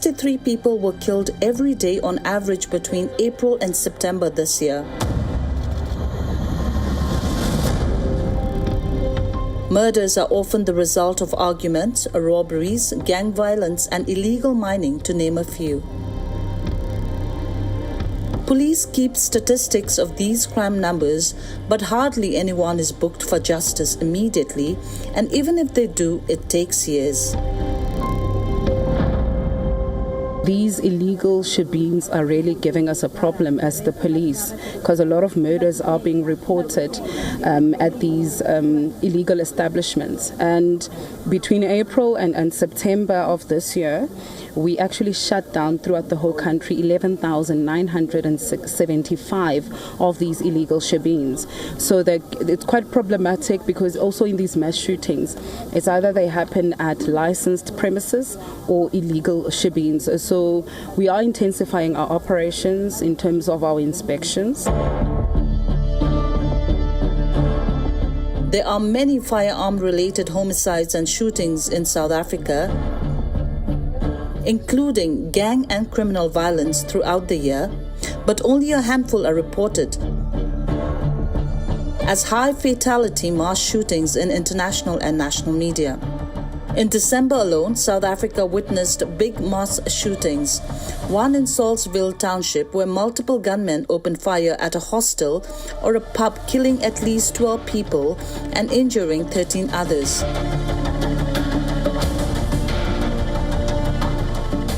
63 people were killed every day on average between April and September this year. Murders are often the result of arguments, robberies, gang violence, and illegal mining, to name a few. Police keep statistics of these crime numbers, but hardly anyone is booked for justice immediately, and even if they do, it takes years. These illegal shebeens are really giving us a problem as the police, because a lot of murders are being reported at these illegal establishments. And between April and September of this year, we actually shut down throughout the whole country 11,975 of these illegal shebeens. So it's quite problematic, because also in these mass shootings, it's either they happen at licensed premises or illegal shebeens. So we are intensifying our operations in terms of our inspections. There are many firearm-related homicides and shootings in South Africa, including gang and criminal violence throughout the year, but only a handful are reported as high fatality mass shootings in international and national media. In December alone, South Africa witnessed big mass shootings. One in Salisbury Township, where multiple gunmen opened fire at a hostel or a pub, killing at least 12 people and injuring 13 others.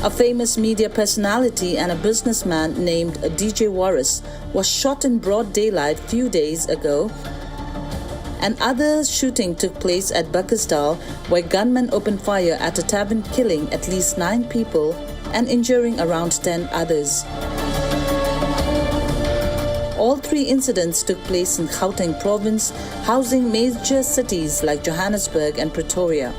A famous media personality and a businessman named DJ Warris was shot in broad daylight a few days ago. Another shooting took place at Buckersdal, where gunmen opened fire at a tavern, killing at least 9 people and injuring around 10 others. All 3 incidents took place in Gauteng province, housing major cities like Johannesburg and Pretoria.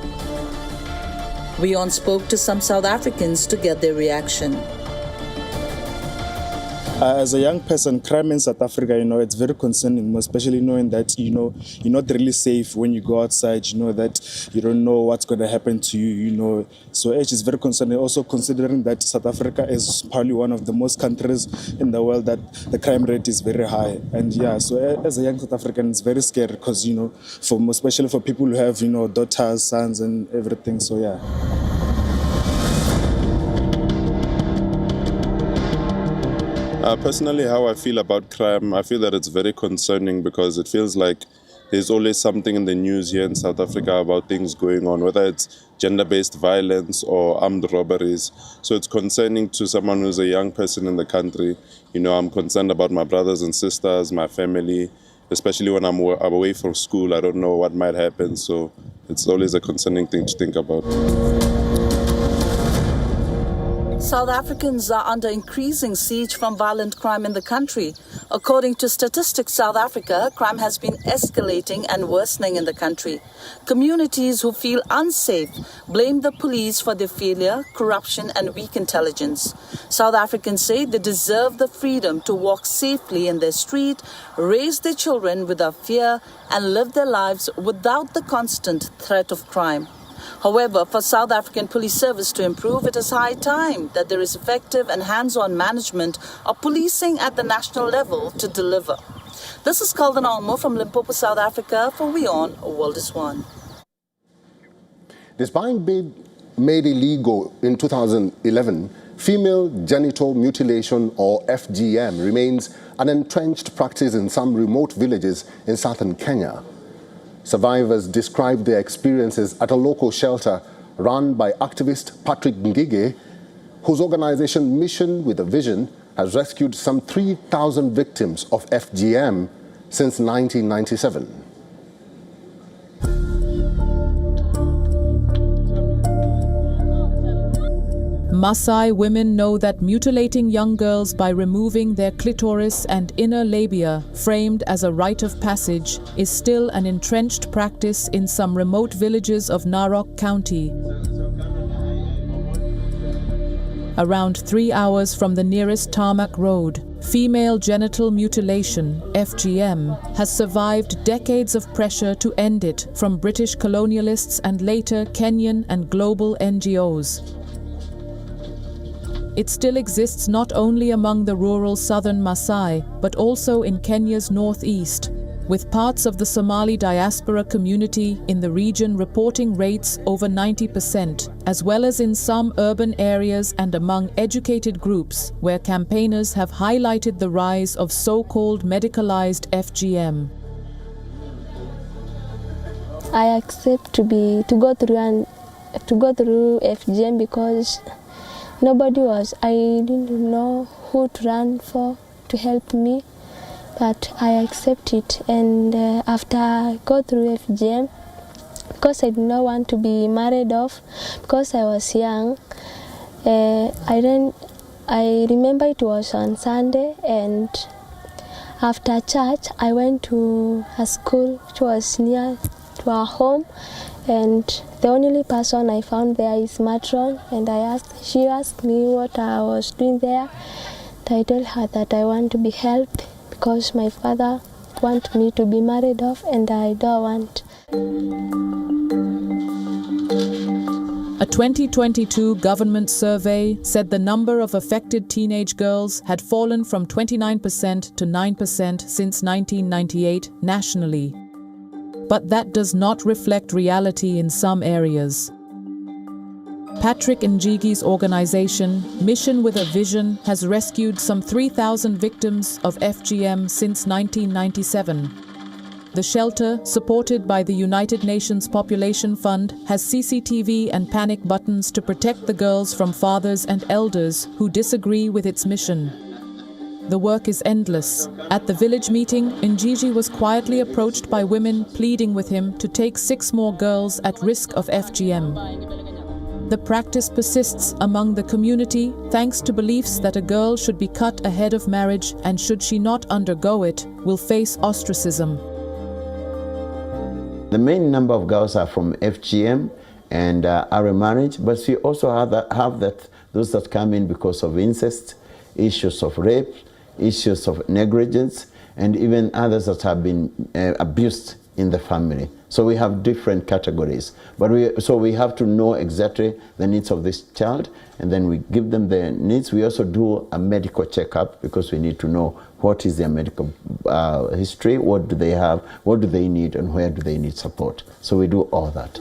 WION spoke to some South Africans to get their reaction. As a young person, crime in South Africa, it's very concerning, especially knowing that, you're not really safe when you go outside, that you don't know what's going to happen to you, So it is very concerning. Also considering that South Africa is probably one of the most countries in the world that the crime rate is very high. And so as a young South African, it's very scary because, especially for people who have, daughters, sons and everything. So, yeah. Personally, how I feel about crime, I feel that it's very concerning, because it feels like there's always something in the news here in South Africa about things going on, whether it's gender-based violence or armed robberies. So it's concerning to someone who's a young person in the country. I'm concerned about my brothers and sisters, my family, especially when I'm away from school. I don't know what might happen, so it's always a concerning thing to think about. South Africans are under increasing siege from violent crime in the country. According to Statistics South Africa, crime has been escalating and worsening in the country. Communities who feel unsafe blame the police for their failure, corruption, and weak intelligence. South Africans say they deserve the freedom to walk safely in their street, raise their children without fear, and live their lives without the constant threat of crime. However, for South African Police Service to improve, it is high time that there is effective and hands-on management of policing at the national level to deliver. This is Kaldan Almo from Limpopo, South Africa for WION World is One. Despite being made illegal in 2011, female genital mutilation, or FGM, remains an entrenched practice in some remote villages in southern Kenya. Survivors described their experiences at a local shelter run by activist Patrick Ngige, whose organization Mission with a Vision has rescued some 3,000 victims of FGM since 1997. Maasai women know that mutilating young girls by removing their clitoris and inner labia, framed as a rite of passage, is still an entrenched practice in some remote villages of Narok County. Around 3 hours from the nearest tarmac road, female genital mutilation, FGM, has survived decades of pressure to end it from British colonialists and later Kenyan and global NGOs. it still exists not only among the rural southern Maasai, but also in Kenya's northeast, with parts of the Somali diaspora community in the region reporting rates over 90%, as well as in some urban areas and among educated groups where campaigners have highlighted the rise of so-called medicalized FGM. I accept to go through FGM because I didn't know who to run for to help me. But I accept it, and after I go through FGM, because I did not want to be married off, because I was young, I remember it was on Sunday, and after church I went to a school which was near to our home, and the only person I found there is matron, and she asked me what I was doing there. I told her that I want to be helped, because my father wants me to be married off and I don't want. A 2022 government survey said the number of affected teenage girls had fallen from 29% to 9% since 1998 nationally. But that does not reflect reality in some areas. Patrick Njigi's organization, Mission with a Vision, has rescued some 3,000 victims of FGM since 1997. The shelter, supported by the United Nations Population Fund, has CCTV and panic buttons to protect the girls from fathers and elders who disagree with its mission. The work is endless. At the village meeting, Njigi was quietly approached by women pleading with him to take 6 more girls at risk of FGM. The practice persists among the community thanks to beliefs that a girl should be cut ahead of marriage and, should she not undergo it, will face ostracism. The main number of girls are from FGM and are marriage, but we also have those that come in because of incest, issues of rape, issues of negligence, and even others that have been abused in the family. So we have different categories, but we have to know exactly the needs of this child, and then we give them the needs. We also do a medical checkup because we need to know what is their medical history, what do they have, what do they need, and where do they need support. So we do all that.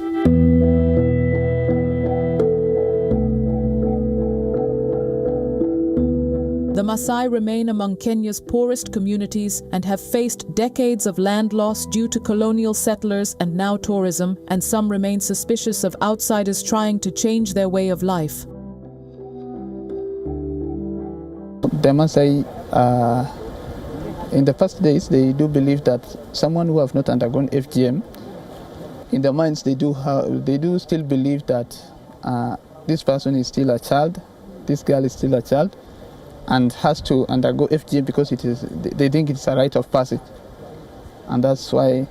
The Maasai remain among Kenya's poorest communities and have faced decades of land loss due to colonial settlers and now tourism, and some remain suspicious of outsiders trying to change their way of life. The Maasai, in the first days, they do believe that someone who have not undergone FGM, in their minds they do still believe that this person is still a child, this girl is still a child, and has to undergo FGM because they think it's a rite of passage. And that's why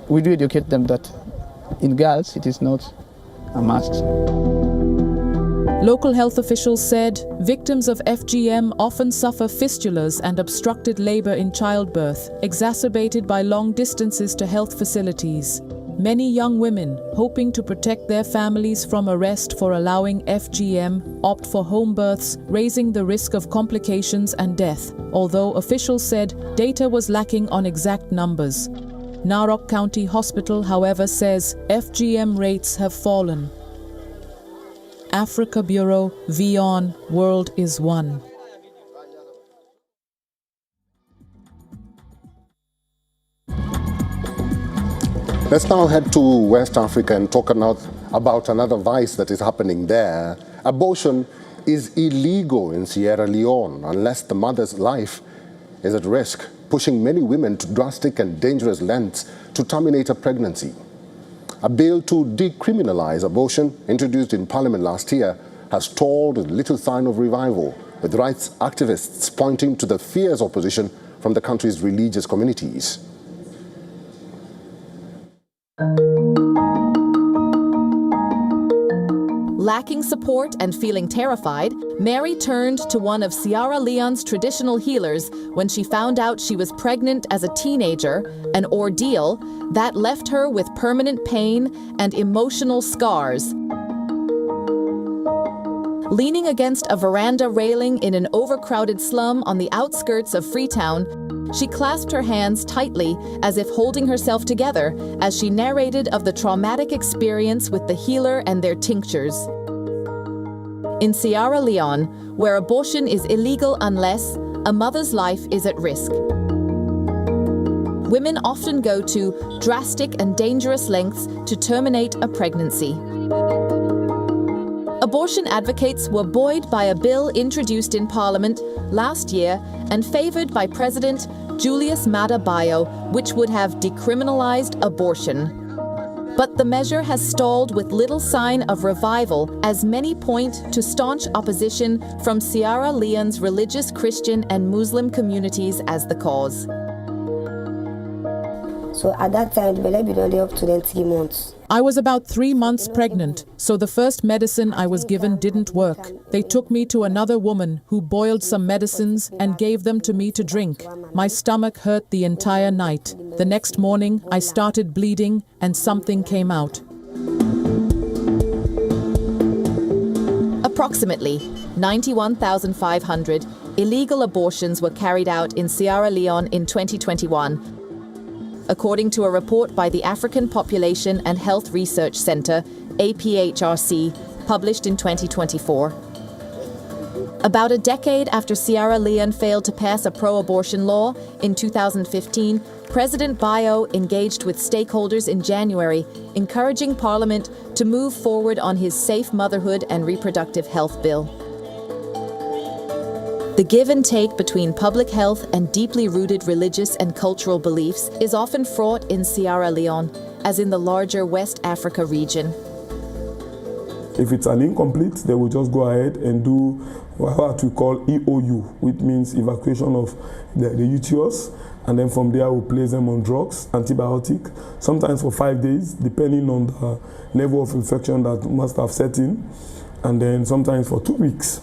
we do educate them that in girls it is not a must. Local health officials said victims of FGM often suffer fistulas and obstructed labor in childbirth, exacerbated by long distances to health facilities. Many young women, hoping to protect their families from arrest for allowing FGM, opt for home births, raising the risk of complications and death, although officials said data was lacking on exact numbers. Narok County Hospital, however, says FGM rates have fallen. Africa Bureau, WION World is One. Let's now head to West Africa and talk about another vice that is happening there. Abortion is illegal in Sierra Leone unless the mother's life is at risk, pushing many women to drastic and dangerous lengths to terminate a pregnancy. A bill to decriminalize abortion, introduced in Parliament last year, has stalled with little sign of revival, with rights activists pointing to the fierce opposition from the country's religious communities. Lacking support and feeling terrified, Mary turned to one of Sierra Leone's traditional healers when she found out she was pregnant as a teenager, an ordeal that left her with permanent pain and emotional scars. Leaning against a veranda railing in an overcrowded slum on the outskirts of Freetown, she clasped her hands tightly as if holding herself together as she narrated of the traumatic experience with the healer and their tinctures. In Sierra Leone, where abortion is illegal unless a mother's life is at risk, women often go to drastic and dangerous lengths to terminate a pregnancy. Abortion advocates were buoyed by a bill introduced in Parliament last year and favoured by President Julius Maada Bio, which would have decriminalised abortion. But the measure has stalled with little sign of revival, as many point to staunch opposition from Sierra Leone's religious, Christian and Muslim communities as the cause. So at that time, the baby was up to 20 months. I was about 3 months pregnant, so the first medicine I was given didn't work. They took me to another woman who boiled some medicines and gave them to me to drink. My stomach hurt the entire night. The next morning, I started bleeding and something came out. Approximately 91,500 illegal abortions were carried out in Sierra Leone in 2021. According to a report by the African Population and Health Research Centre, APHRC, published in 2024. About a decade after Sierra Leone failed to pass a pro-abortion law in 2015, President Bio engaged with stakeholders in January, encouraging Parliament to move forward on his Safe Motherhood and Reproductive Health Bill. The give and take between public health and deeply rooted religious and cultural beliefs is often fraught in Sierra Leone, as in the larger West Africa region. If it's an incomplete, they will just go ahead and do what we call EOU, which means evacuation of the uterus, and then from there we'll place them on drugs, antibiotic, sometimes for 5 days, depending on the level of infection that must have set in, and then sometimes for 2 weeks.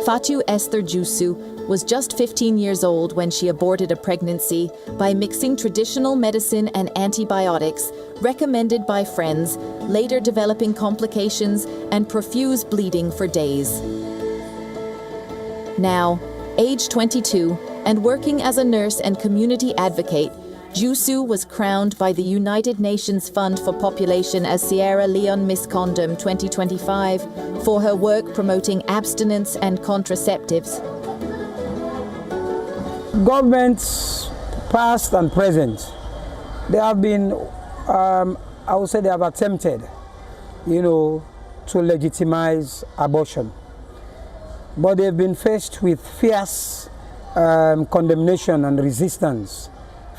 Fatu Esther Jusu was just 15 years old when she aborted a pregnancy by mixing traditional medicine and antibiotics recommended by friends, later developing complications and profuse bleeding for days. Now, age 22 and working as a nurse and community advocate, Jusu was crowned by the United Nations Fund for Population as Sierra Leone Miscondom 2025 for her work promoting abstinence and contraceptives. Governments, past and present, they have been, I would say they have attempted, to legitimize abortion. But they've been faced with fierce condemnation and resistance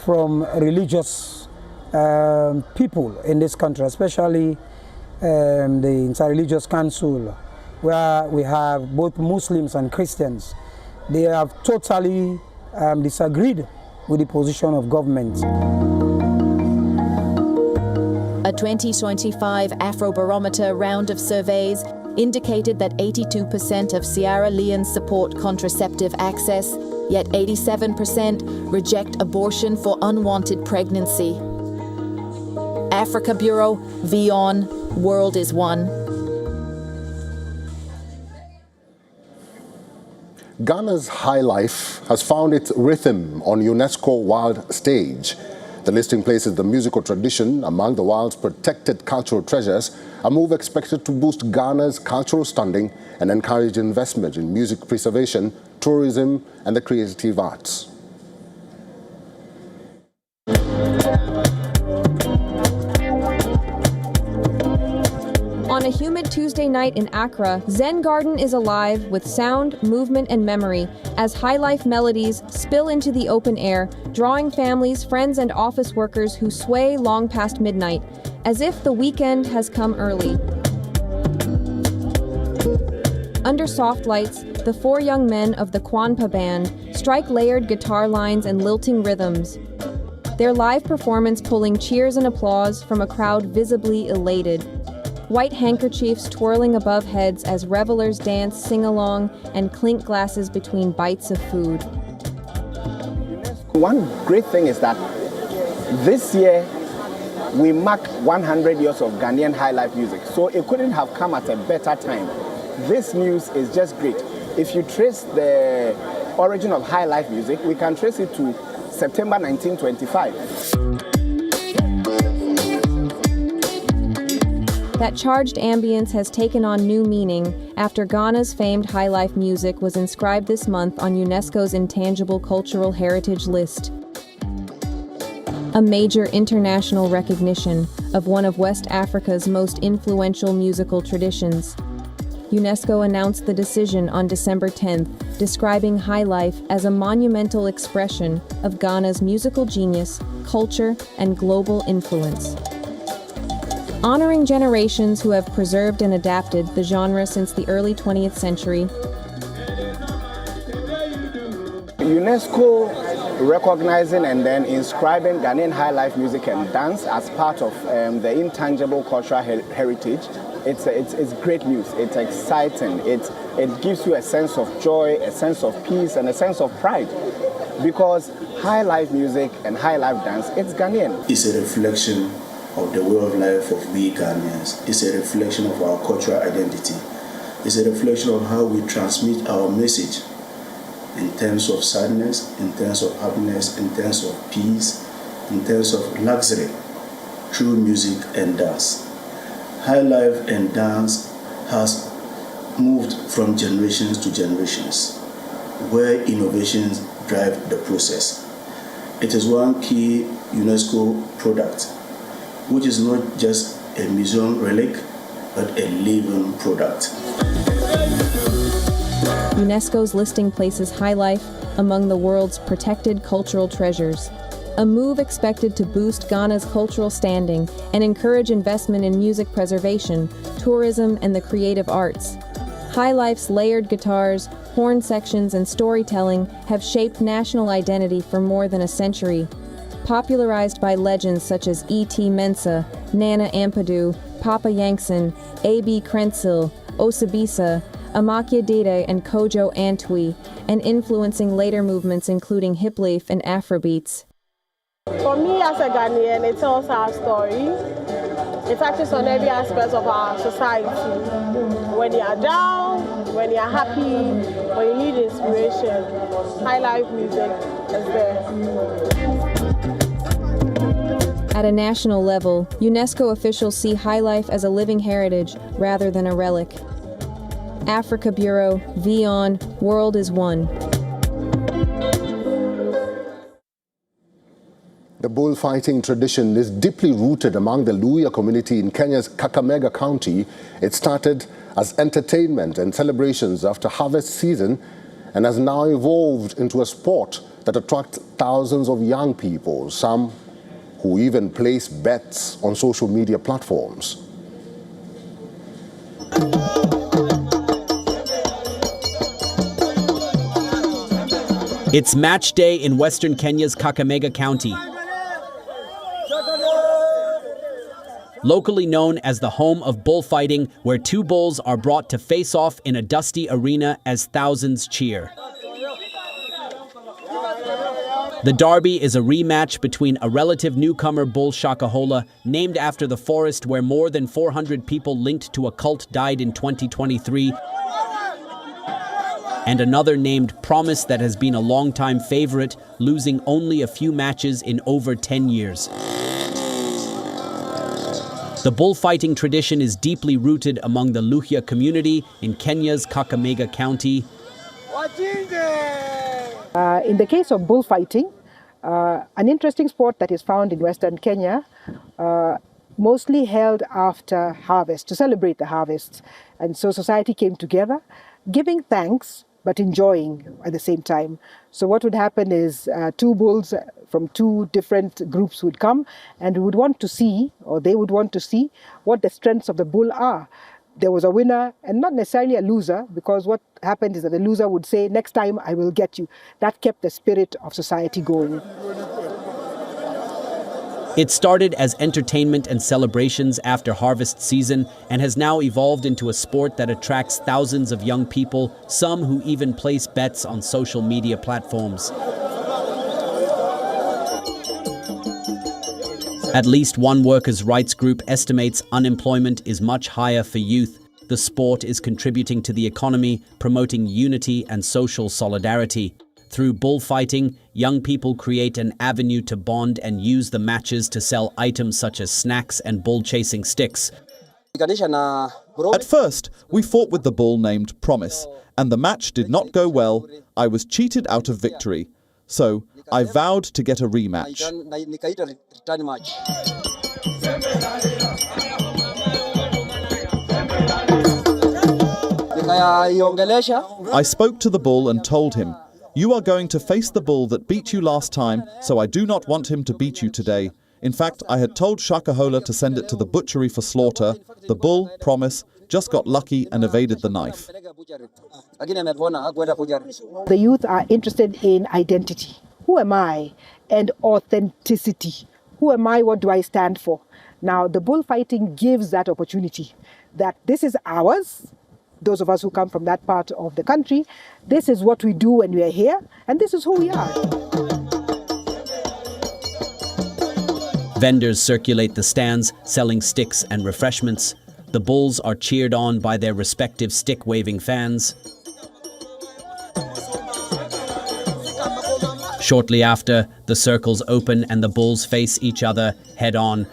from religious people in this country, especially the Interreligious Council, where we have both Muslims and Christians. They have totally disagreed with the position of government. A 2025 Afrobarometer round of surveys indicated that 82% of Sierra Leoneans support contraceptive access, yet 87% reject abortion for unwanted pregnancy. Africa Bureau, WION, World is One. Ghana's highlife has found its rhythm on UNESCO World Stage. The listing places the musical tradition among the world's protected cultural treasures, a move expected to boost Ghana's cultural standing and encourage investment in music preservation, tourism, and the creative arts. On a humid Tuesday night in Accra, Zen Garden is alive with sound, movement, and memory as highlife melodies spill into the open air, drawing families, friends, and office workers who sway long past midnight, as if the weekend has come early. Under soft lights, the four young men of the Kwanpa Band strike layered guitar lines and lilting rhythms, their live performance pulling cheers and applause from a crowd visibly elated. White handkerchiefs twirling above heads as revelers dance, sing along, and clink glasses between bites of food. One great thing is that this year we mark 100 years of Ghanaian highlife music. So it couldn't have come at a better time. This news is just great. If you trace the origin of highlife music, we can trace it to September 1925. That charged ambience has taken on new meaning after Ghana's famed highlife music was inscribed this month on UNESCO's Intangible Cultural Heritage List. A major international recognition of one of West Africa's most influential musical traditions. UNESCO announced the decision on December 10th, describing highlife as a monumental expression of Ghana's musical genius, culture, and global influence. Honoring generations who have preserved and adapted the genre since the early 20th century. UNESCO recognizing and then inscribing Ghanaian highlife music and dance as part of the intangible cultural heritage. It's great news. It's exciting. It gives you a sense of joy, a sense of peace, and a sense of pride. Because highlife music and highlife dance, it's Ghanaian. It's a reflection of the way of life of we Ghanaians. It's a reflection of our cultural identity. It's a reflection of how we transmit our message in terms of sadness, in terms of happiness, in terms of peace, in terms of luxury, through music and dance. Highlife and dance has moved from generations to generations, where innovations drive the process. It is one key UNESCO product, which is not just a museum relic, but a living product. UNESCO's listing places highlife among the world's protected cultural treasures, a move expected to boost Ghana's cultural standing and encourage investment in music preservation, tourism, and the creative arts. Highlife's layered guitars, horn sections, and storytelling have shaped national identity for more than a century. Popularized by legends such as E.T. Mensah, Nana Ampadu, Papa Yankson, A.B. Krensil, Osibisa, Amakia Dede, and Kojo Antwi, and influencing later movements including hipleaf and Afrobeats. For me as a Ghanaian, it tells our story. It touches on every aspect of our society. When you are down, when you are happy, when you need inspiration, highlife music is there. At a national level, UNESCO officials see highlife as a living heritage rather than a relic. Africa Bureau, WION, World is One. The bullfighting tradition is deeply rooted among the Luhya community in Kenya's Kakamega County. It started as entertainment and celebrations after harvest season and has now evolved into a sport that attracts thousands of young people, some who even place bets on social media platforms. It's match day in western Kenya's Kakamega County. Locally known as the home of bullfighting, where two bulls are brought to face off in a dusty arena as thousands cheer. The derby is a rematch between a relative newcomer bull Shakahola, named after the forest where more than 400 people linked to a cult died in 2023, and another named Promise that has been a long-time favorite, losing only a few matches in over 10 years. The bullfighting tradition is deeply rooted among the Luhya community in Kenya's Kakamega County. In the case of bullfighting, an interesting sport that is found in Western Kenya, mostly held after harvest, to celebrate the harvests. And so society came together, giving thanks, but enjoying at the same time. So what would happen is two bulls from two different groups would come and would want to see, or they would want to see, what the strengths of the bull are. There was a winner and not necessarily a loser, because what happened is that the loser would say, next time I will get you. That kept the spirit of society going. It started as entertainment and celebrations after harvest season and has now evolved into a sport that attracts thousands of young people, some who even place bets on social media platforms. At least one workers' rights group estimates unemployment is much higher for youth. The sport is contributing to the economy, promoting unity and social solidarity. Through bullfighting, young people create an avenue to bond and use the matches to sell items such as snacks and bull-chasing sticks. At first, we fought with the bull named Promise, and the match did not go well. I was cheated out of victory. So, I vowed to get a rematch. I spoke to the bull and told him, "You are going to face the bull that beat you last time, so I do not want him to beat you today." In fact, I had told Shakahola to send it to the butchery for slaughter. The bull, Promise, just got lucky and evaded the knife. The youth are interested in identity. Who am I? And authenticity. Who am I? What do I stand for? Now, the bullfighting gives that opportunity that this is ours. Those of us who come from that part of the country, this is what we do when we are here, and this is who we are. Vendors circulate the stands, selling sticks and refreshments. The bulls are cheered on by their respective stick-waving fans. Shortly after, the circles open and the bulls face each other head-on.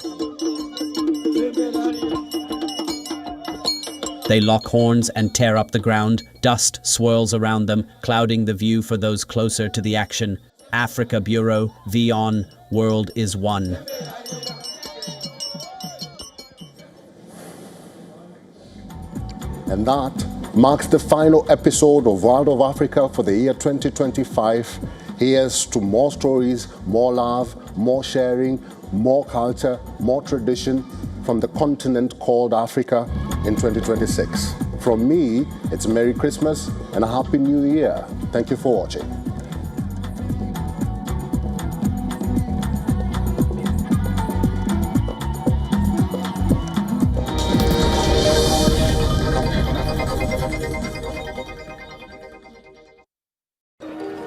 They lock horns and tear up the ground. Dust swirls around them, clouding the view for those closer to the action. Africa Bureau, WION, World is One. And that marks the final episode of World of Africa for the year 2025. Here's to more stories, more love, more sharing, more culture, more tradition from the continent called Africa in 2026. From me, it's Merry Christmas and a Happy New Year. Thank you for watching.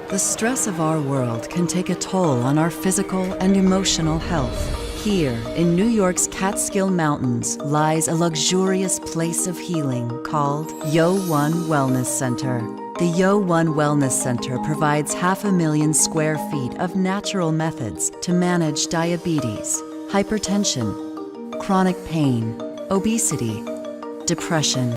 The stress of our world can take a toll on our physical and emotional health. Here, in New York's Catskill Mountains, lies a luxurious place of healing called WION Wellness Center. The WION Wellness Center provides 500,000 square feet of natural methods to manage diabetes, hypertension, chronic pain, obesity, depression,